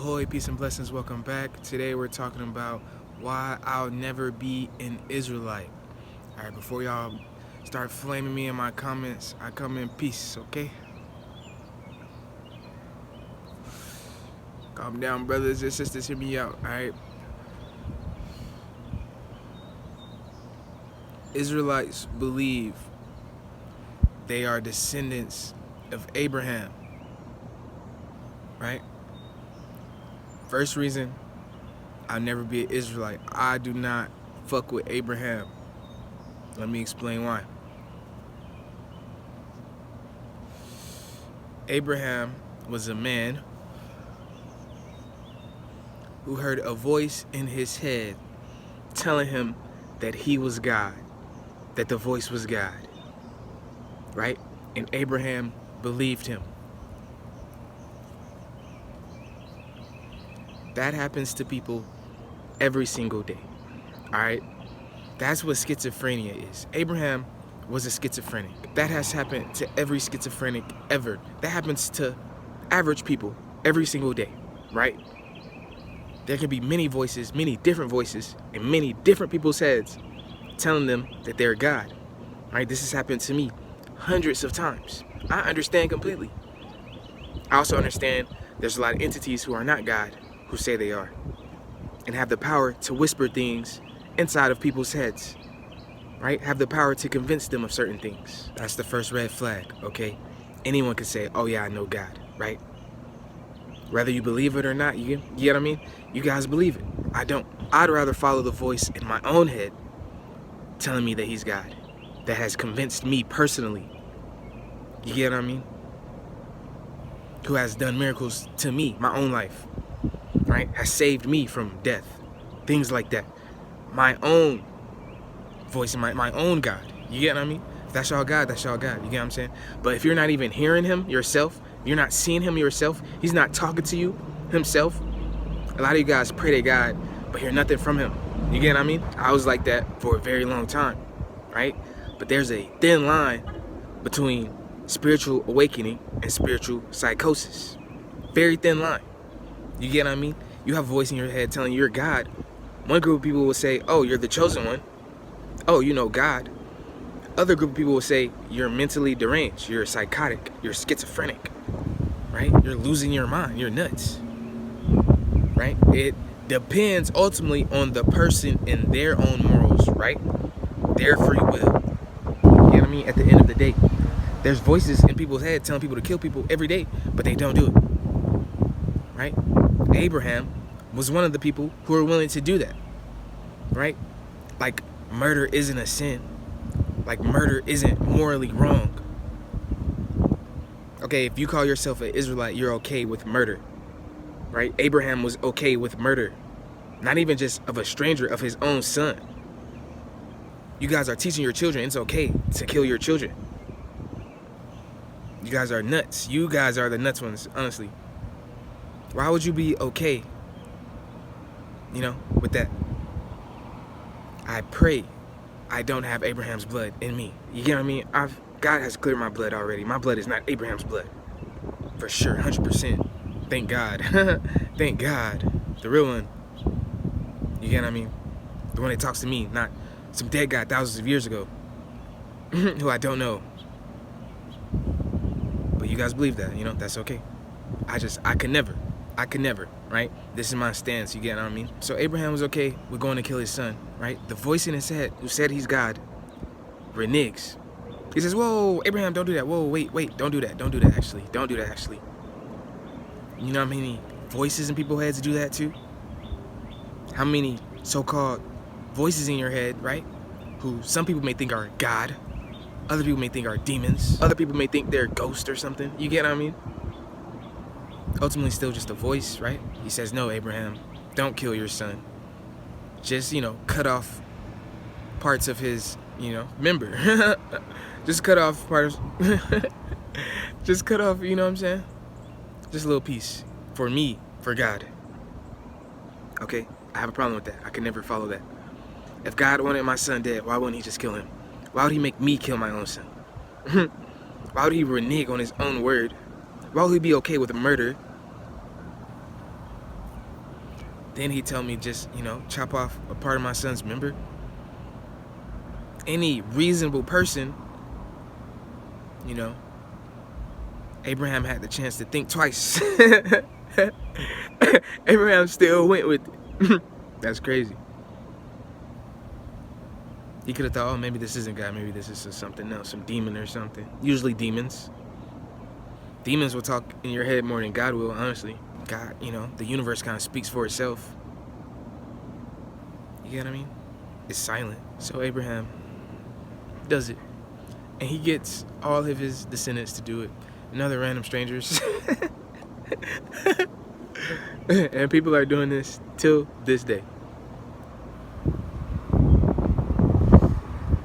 Ahoy, peace and blessings, welcome back. Today we're talking about why I'll never be an Israelite. Alright, before y'all start flaming me in my comments, I come in peace, okay? Calm down, brothers and sisters, hear me out, alright? Israelites believe they are descendants of Abraham, right? First reason, I'll never be an Israelite. I do not fuck with Abraham. Let me explain why. Abraham was a man who heard a voice in his head telling him that he was God, that the voice was God, right? And Abraham believed him. That happens to people every single day, all right? That's what schizophrenia is. Abraham was a schizophrenic. That has happened to every schizophrenic ever. That happens to average people every single day, right? There can be many voices, many different voices, in many different people's heads telling them that they're God, right? This has happened to me hundreds of times. I understand completely. I also understand there's a lot of entities who are not God, who say they are, and have the power to whisper things inside of people's heads, right? Have the power to convince them of certain things. That's the first red flag, okay? Anyone can say, oh yeah, I know God, right? Whether you believe it or not, you get what I mean? You guys believe it. I don't. I'd rather follow the voice in my own head telling me that he's God, that has convinced me personally. You get what I mean? Who has done miracles to me, my own life, right? Has saved me from death, things like that. My own voice, my own God. You get what I mean? If that's y'all God, that's y'all God. You get what I'm saying? But if you're not even hearing him yourself, you're not seeing him yourself, he's not talking to you himself. A lot of you guys pray to God, but hear nothing from him. You get what I mean? I was like that for a very long time, right? But there's a thin line between spiritual awakening and spiritual psychosis. Very thin line. You get what I mean? You have a voice in your head telling you you're God. One group of people will say, oh, you're the chosen one. Oh, you know God. Other group of people will say, you're mentally deranged. You're psychotic. You're schizophrenic. Right? You're losing your mind. You're nuts. Right? It depends ultimately on the person and their own morals, right? Their free will. You know what I mean? At the end of the day, there's voices in people's head telling people to kill people every day, but they don't do it. Right? Abraham was one of the people who were willing to do that, right? Like, murder isn't a sin. Like, murder isn't morally wrong. Okay, if you call yourself an Israelite, you're okay with murder, right? Abraham was okay with murder. Not even just of a stranger, of his own son. You guys are teaching your children it's okay to kill your children. You guys are nuts. You guys are the nuts ones, honestly. Why would you be okay, you know, with that? I pray I don't have Abraham's blood in me. You get what I mean? God has cleared my blood already. My blood is not Abraham's blood. For sure, 100%. Thank God. Thank God. The real one. You get what I mean? The one that talks to me, not some dead guy thousands of years ago who I don't know. But you guys believe that, you know, that's okay. I could never, right? This is my stance, you get what I mean? So Abraham was okay with going to kill his son, right? The voice in his head who said he's God reneges. He says, whoa, Abraham, don't do that. Whoa, wait, don't do that. Don't do that, actually. Don't do that, actually. You know how many voices in people's heads do that too? How many so-called voices in your head, right? Who some people may think are God. Other people may think are demons. Other people may think they're ghosts or something. You get what I mean? Ultimately still just a voice, right? He says, no, Abraham, don't kill your son. Just, you know, cut off parts of his, you know, member. Just cut off parts. Just cut off, you know what I'm saying? Just a little piece for me, for God. Okay? I have a problem with that. I can never follow that. If God wanted my son dead, why wouldn't he just kill him? Why would he make me kill my own son? Why would he renege on his own word? Why would he be okay with murder Then he tell me just, chop off a part of my son's member. Any reasonable person, Abraham had the chance to think twice. Abraham still went with it. That's crazy. He could have thought, oh, maybe this isn't God. Maybe this is something else, some demon or something. Usually demons. Demons will talk in your head more than God will, honestly. God, the universe kind of speaks for itself. You get what I mean? It's silent. So Abraham does it. And he gets all of his descendants to do it. And other random strangers. And people are doing this till this day.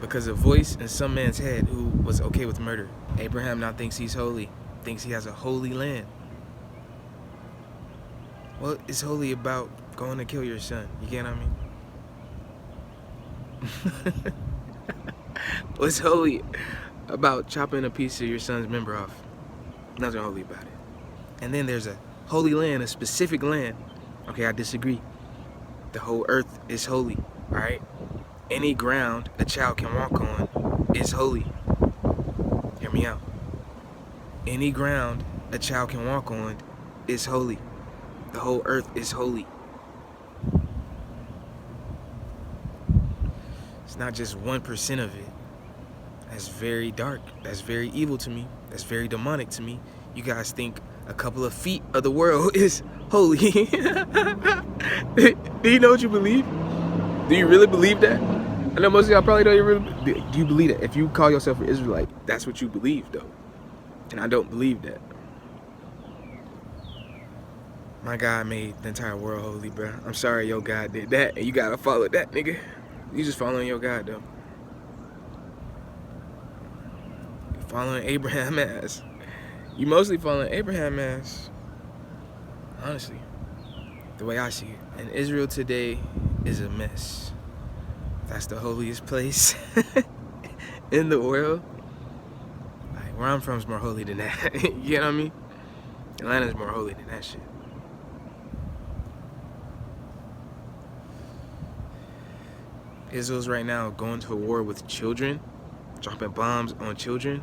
Because a voice in some man's head who was okay with murder. Abraham now thinks he's holy. Thinks he has a holy land. What is holy about going to kill your son? You get what I mean? What's holy about chopping a piece of your son's member off? Nothing holy about it. And then there's a holy land, a specific land. Okay, I disagree. The whole earth is holy, all right? Any ground a child can walk on is holy. Hear me out. Any ground a child can walk on is holy. The whole earth is holy. It's not just 1% of it. That's very dark. That's very evil to me. That's very demonic to me. You guys think a couple of feet of the world is holy. Do you know what you believe? Do you really believe that? I know most of y'all probably don't even really. Do you believe that? If you call yourself an Israelite, that's what you believe, though. And I don't believe that. My God made the entire world holy, bro. I'm sorry your God did that, and you gotta follow that, nigga. You just following your God, though. You're following Abraham ass. You mostly following Abraham ass. Honestly, the way I see it. And Israel today is a mess. That's the holiest place in the world. Like, where I'm from is more holy than that. You know what I mean? Atlanta's more holy than that shit. Israel's right now going to a war with children, dropping bombs on children,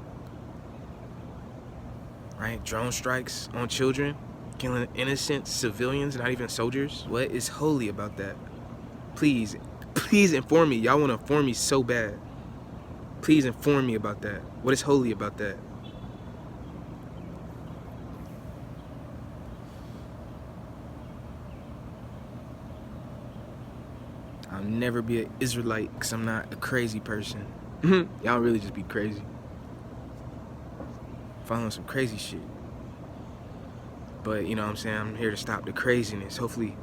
right? Drone strikes on children, killing innocent civilians, not even soldiers. What is holy about that? Please inform me. Y'all want to inform me so bad. Please inform me about that. What is holy about that? I'll never be an Israelite because I'm not a crazy person. Y'all really just be crazy. Following some crazy shit. But, you know what I'm saying? I'm here to stop the craziness. Hopefully,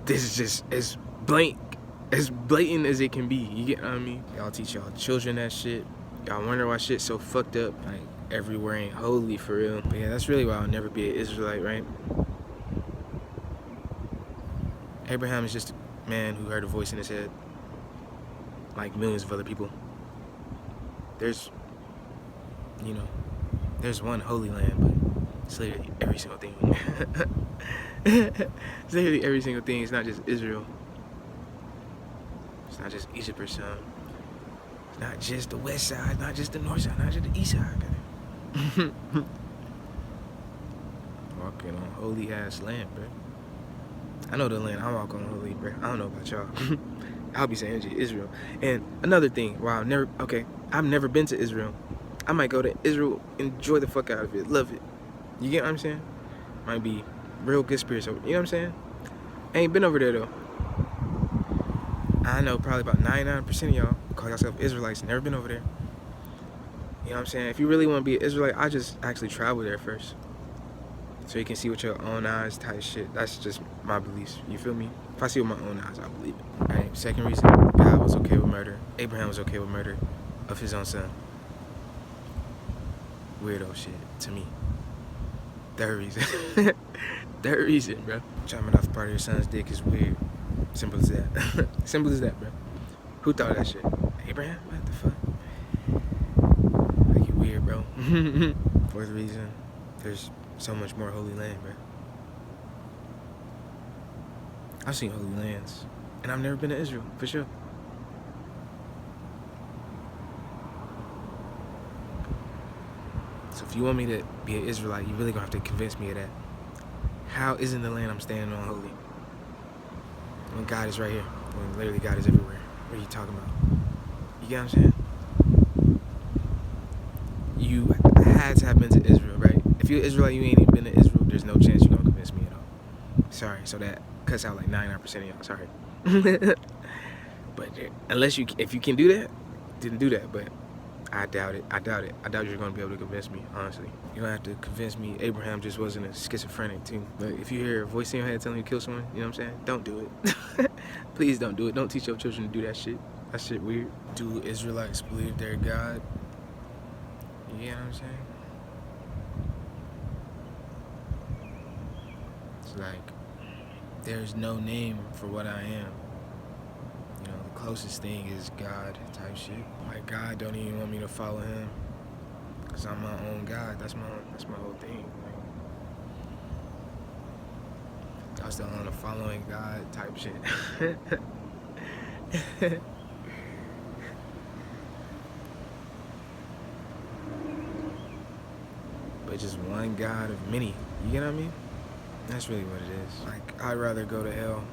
this is just as blatant as it can be. You get what I mean? Y'all teach y'all children that shit. Y'all wonder why shit's so fucked up. Like, everywhere ain't holy for real. But yeah, that's really why I'll never be an Israelite, right? Abraham is just a man who heard a voice in his head. Like millions of other people. There's one holy land, but it's literally every single thing. It's literally every single thing. It's not just Israel. It's not just Egypt or something. It's not just the west side, not just the north side, not just the east side. Walking on holy ass land, bro. I know the land I walk on holy, bro. I don't know about y'all. I'll be saying Israel. And another thing, I've never been to Israel. I might go to Israel, enjoy the fuck out of it, love it. You get what I'm saying? Might be real good spirits over. You know what I'm saying? I ain't been over there though. I know probably about 99% of y'all call yourself Israelites, never been over there. You know what I'm saying? If you really want to be an Israelite, I just actually travel there first. So you can see with your own eyes type shit. That's just my beliefs. You feel me? If I see with my own eyes, I believe it. Alright, second reason, God was okay with murder. Abraham was okay with murder of his own son. Weirdo shit to me. Third reason. Third reason, bro. Chopping off part of your son's dick is weird. Simple as that. Simple as that, bro. Who thought of that shit? Abraham? What the fuck? Like, you weird, bro. Fourth reason, there's so much more holy land, bro. I've seen holy lands, and I've never been to Israel, for sure. So if you want me to be an Israelite, you really gonna have to convince me of that. How isn't the land I'm standing on holy? When God is right here, when literally God is everywhere. What are you talking about? You get what I'm saying? You had to have been to Israel, right? If you're an Israelite, you ain't even been to Israel, there's no chance you're gonna convince me at all. Sorry, so that cuts out like 99% of y'all, sorry. But if you can do that, didn't do that, but I doubt it. I doubt you're gonna be able to convince me, honestly. You're gonna have to convince me Abraham just wasn't a schizophrenic too. But if you hear a voice in your head telling you to kill someone, you know what I'm saying? Don't do it. Please don't do it. Don't teach your children to do that shit. That shit weird. Do Israelites believe they're God? You know what I'm saying? It's like, there's no name for what I am. You know, the closest thing is God type shit. Like, God don't even want me to follow him, cause I'm my own God. That's my whole thing. Like, I still on a following God type shit. But just one God of many. You get what I mean? That's really what it is. Like, I'd rather go to hell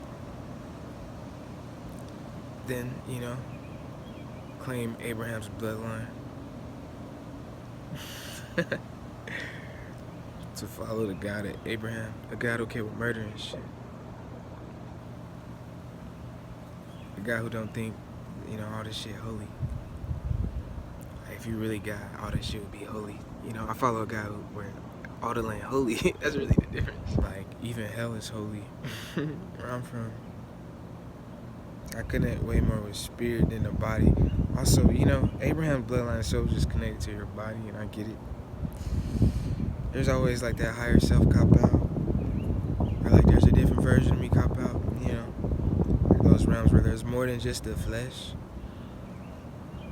than, you know, claim Abraham's bloodline. To follow the God of Abraham, a God okay with murder and shit. A guy who don't think, you know, all this shit holy. Like, if you really got all that shit would be holy. You know, I follow a guy where all the land holy. That's really the difference. Like, even hell is holy. Where I'm from, I connect way more with spirit than the body. Also, you know, Abraham's bloodline is so just connected to your body, and I get it. There's always like that higher self cop out, or like there's a different version of me cop out. You know, like those realms where there's more than just the flesh.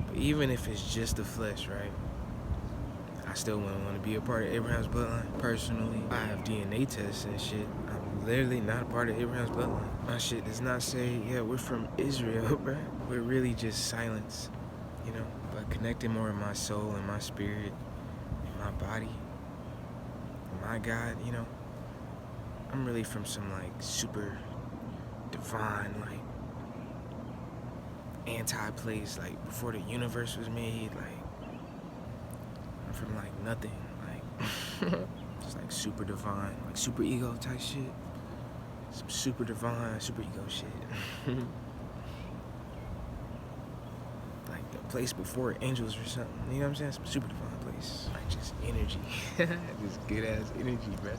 But even if it's just the flesh, right? I still wouldn't want to be a part of Abraham's bloodline. Personally, I have DNA tests and shit. I'm literally not a part of Abraham's bloodline. My shit does not say, yeah, we're from Israel, bro. We're really just silence, you know? But connecting more with my soul and my spirit and my body and my God, you know? I'm really from some, like, super divine, like, anti-place, like, before the universe was made, like, from like nothing, like just like super divine, like super ego type shit, some super divine, super ego shit. Like the place before angels or something, you know what I'm saying? Some super divine place, like just energy, just good ass energy, bro.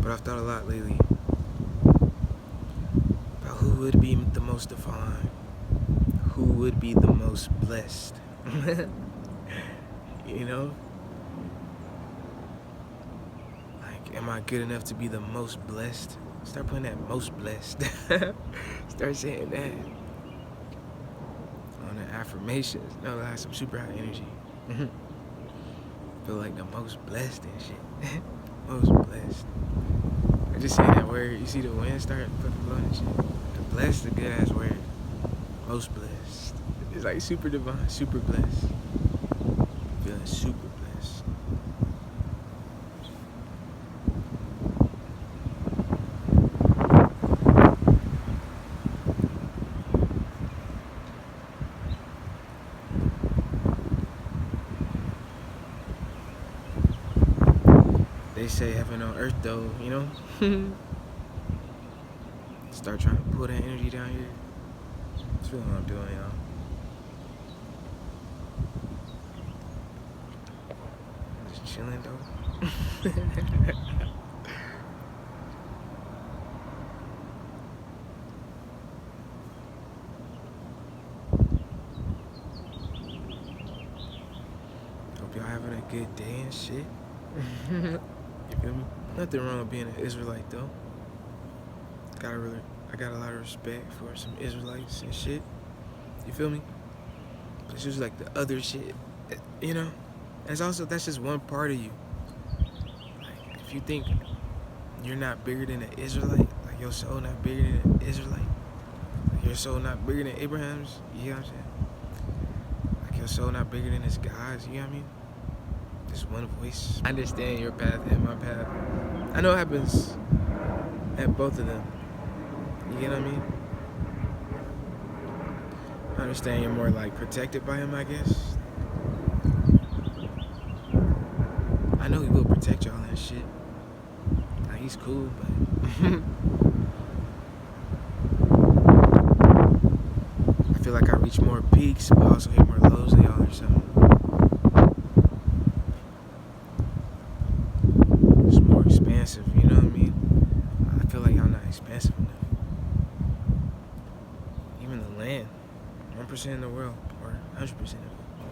But I've thought a lot lately about who would be the most divine. Who would be the most blessed? You know? Like, am I good enough to be the most blessed? Start putting that most blessed. Start saying that. On the affirmations. No, I have some super high energy. Feel like the most blessed and shit. Most blessed. I just saying that word. You see the wind start fucking blowing and shit. The blessed, a good ass word. Most blessed. It's like super divine, super blessed. Feeling super blessed. They say heaven on earth though, you know? Start trying to pull that energy down here. That's really what I'm doing, y'all. Just chilling though. Hope y'all having a good day and shit. You feel me? Nothing wrong with being an Israelite though. I got a lot of respect for some Israelites and shit. You feel me? It's just like the other shit, you know? And it's also, that's just one part of you. Like, if you think you're not bigger than an Israelite, like your soul not bigger than an Israelite, like your soul not bigger than Abraham's, you know what I'm saying? Like your soul not bigger than his God's, you know what I mean? Just one voice. I understand your path and my path. I know it happens at both of them. You get what I mean? I understand you're more like protected by him, I guess. I know he will protect y'all and shit. Like he's cool, but I feel like I reach more peaks, but also hit more lows than y'all or something. It's more expansive, you know what I mean? I feel like y'all not expansive enough. Even the land, 1% of the world, or 100% of it.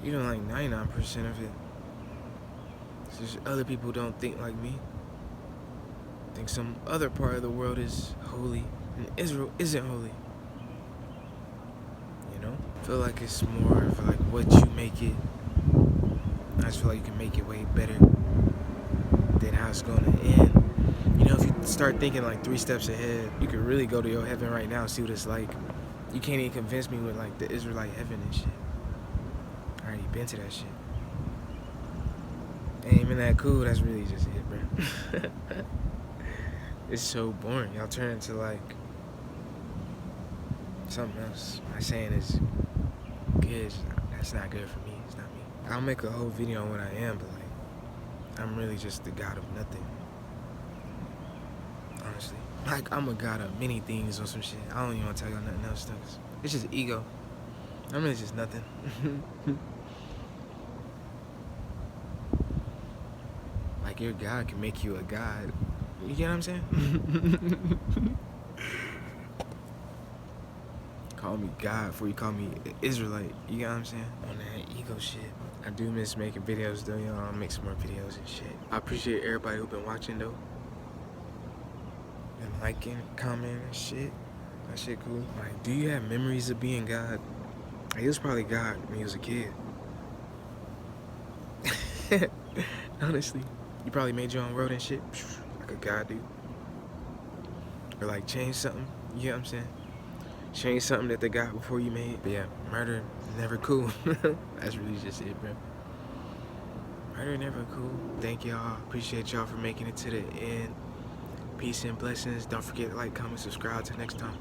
Even like 99% of it. It's just other people don't think like me. Think some other part of the world is holy, and Israel isn't holy. You know? I feel like it's more of like what you make it. I just feel like you can make it way better than how it's gonna end. You know, if you start thinking like 3 steps ahead, you could really go to your heaven right now and see what it's like. You can't even convince me with like the Israelite heaven and shit. I already been to that shit. Ain't even that cool. That's really just it, bro. It's so boring. Y'all turn into like something else. I'm not saying it's good. That's not good for me. It's not me. I'll make a whole video on what I am, but like I'm really just the god of nothing. Honestly. Like I'm a god of many things or some shit. I don't even want to tell y'all nothing else though. It's just ego. I'm really just nothing. Like your God can make you a God. You get what I'm saying? Call me God before you call me Israelite. You get what I'm saying? On that ego shit. I do miss making videos though, y'all. I'll make some more videos and shit. I appreciate everybody who been watching though. And liking, commenting and shit. That shit cool. Like, do you have memories of being God? Like, he was probably God when he was a kid. Honestly. You probably made your own road and shit. Like a God dude. Or like change something. You know what I'm saying? Change something that they got before you made. But yeah, murder, never cool. That's really just it, bro. Murder, never cool. Thank y'all. Appreciate y'all for making it to the end. Peace and blessings. Don't forget to like, comment, subscribe. Till next time.